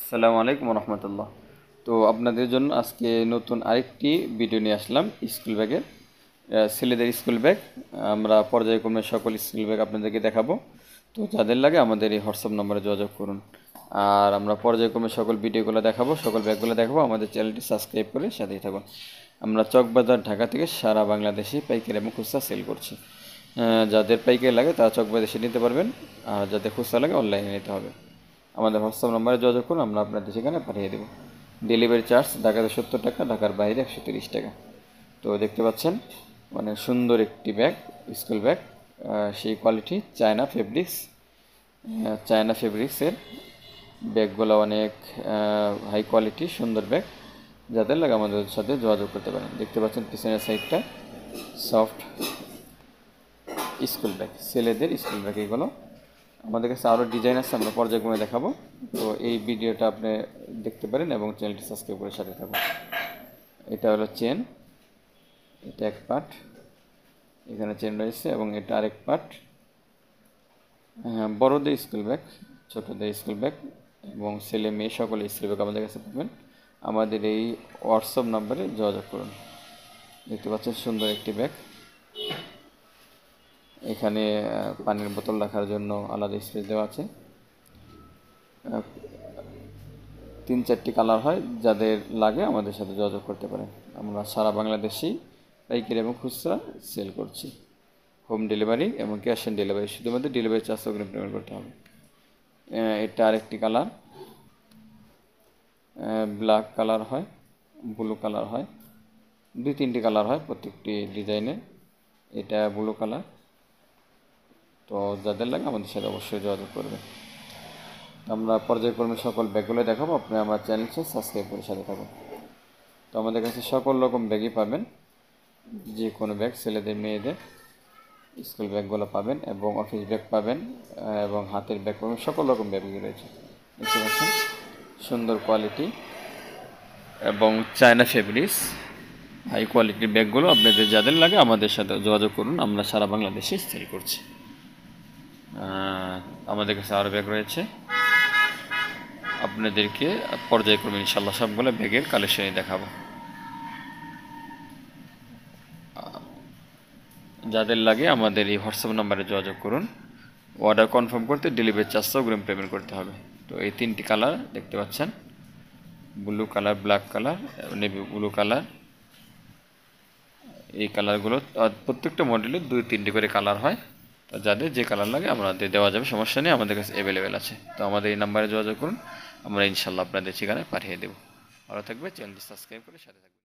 আসসালামু আলাইকুম রহমতুল্লাহ। তো আপনাদের জন্য আজকে নতুন আরেকটি ভিডিও নিয়ে আসলাম স্কুল ব্যাগের, ছেলেদের স্কুল ব্যাগ। আমরা পর্যায়ক্রমে সকল স্কুল ব্যাগ আপনাদেরকে দেখাবো। তো যাদের লাগে আমাদের এই হোয়াটসঅ্যাপ নম্বরে যোগাযোগ করুন। আর আমরা পর্যায়ক্রমে সকল ভিডিওগুলো দেখাবো, সকল ব্যাগগুলো দেখাবো। আমাদের চ্যানেলটি সাবস্ক্রাইব করে সাথেই থাকুন। আমরা চকবাজার ঢাকা থেকে সারা বাংলাদেশে পাইকারি এবং খুচরা সেল করছি। যাদের পাইকারি লাগে তারা চকবাজার এসে নিতে পারবেন, আর যাদের খুচরা লাগে অনলাইনে নিতে হবে। আমাদের হোয়াটসঅ্যাপ নম্বরে যোগাযোগ করুন, আমরা আপনাদের সেখানে পাঠিয়ে দেবো। ডেলিভারি চার্জ ঢাকাতে 70 টাকা, ঢাকার বাইরে 130 টাকা। তো দেখতে পাচ্ছেন মানে সুন্দর একটি ব্যাগ, স্কুল ব্যাগ। সেই কোয়ালিটি চায়না ফেব্রিক্সের ব্যাগগুলো অনেক হাই কোয়ালিটি, সুন্দর ব্যাগ। যাদের লাগে আমাদের সাথে যোগাযোগ করতে পারেন। দেখতে পাচ্ছেন পিছনের সাইডটা সফট স্কুল ব্যাগ, ছেলেদের স্কুল ব্যাগ এগুলো। আমাদের কাছে আরও ডিজাইন আছে, আমরা পর্যায়ক্রমে দেখাবো। তো এই ভিডিওটা আপনি দেখতে পারেন এবং চ্যানেলটি সাবস্ক্রাইব করে সাথে থাকুন। এটা হলো চেন, এটা এক পার্ট, এখানে চেন রয়েছে এবং এটা আরেক পার্ট। বড়দের স্কুল ব্যাগ, ছোটদের স্কুল ব্যাগ এবং ছেলে মেয়ে সকলে স্কুল ব্যাগ আমাদের কাছে পাবেন। আমাদের এই হোয়াটসঅ্যাপ নাম্বারে যোগাযোগ করুন। দেখতে পাচ্ছেন সুন্দর একটি ব্যাগ। এখানে পানির বোতল রাখার জন্য আলাদা স্পেস দেওয়া আছে। 3-4টি কালার হয়, যাদের লাগে আমাদের সাথে যোগাযোগ করতে পারেন। আমরা সারা বাংলাদেশেই পাইকারি এবং খুচরা সেল করছি। হোম ডেলিভারি এবং ক্যাশ অন ডেলিভারি, শুধুমাত্র ডেলিভারি চার্জ অগ্রিম পেমেন্ট করতে হবে। এটা আরেকটি কালার, ব্ল্যাক কালার হয়, ব্লু কালার হয়, 2-3টি কালার হয় প্রত্যেকটি ডিজাইনে। এটা ব্লু কালার। তো যাদের লাগে আমাদের সাথে অবশ্যই যোগাযোগ করবে। আমরা পর্যায়ক্রমে সকল ব্যাগগুলো দেখাবো, আপনি আমার চ্যানেলটি সাবস্ক্রাইব করে সাথে থাকুন। তো আমাদের কাছে সকল রকম ব্যাগই পাবেন, যে কোনো ব্যাগ, ছেলেদের মেয়েদের স্কুল ব্যাগগুলো পাবেন এবং অফিস ব্যাগ পাবেন এবং হাতের ব্যাগ পাবেন, সকল রকম ব্যাগই রয়েছে। দেখতে পাচ্ছেন সুন্দর কোয়ালিটি এবং চায়না ফেব্রিক্স হাই কোয়ালিটির ব্যাগগুলো। আপনাদের যাদের লাগে আমাদের সাথে যোগাযোগ করুন, আমরা সারা বাংলাদেশে সেল করছি। আমাদের কাছে আরও ব্যাগ রয়েছে, আপনাদেরকে পর্যায়ক্রমে ইনশাল্লাহ সবগুলো ব্যাগের কালেকশনই দেখাবো। যাদের লাগে আমাদের এই হোয়াটসঅ্যাপ নাম্বারে যোগাযোগ করুন। অর্ডার কনফার্ম করতে ডেলিভারি চার্জ অগ্রিম পেমেন্ট করতে হবে। তো এই 3টি কালার দেখতে পাচ্ছেন, blue colour, black colour, navy blue colour. এই কালারগুলো প্রত্যেকটা মডেলে 2-3টি করে কালার হয়। তো যাদের যে কালার লাগে আমাদের দেওয়া যাবে, সমস্যা নেই, আমাদের কাছে অ্যাভেলেবেল আছে। তো আমাদের এই নাম্বারে যোগাযোগ করুন, আমরা ইনশাল্লাহ আপনাদের ঠিকানায় পাঠিয়ে দেবো। ভালো থাকবে, চ্যানেলটি সাবস্ক্রাইব করে সাথে থাকবে।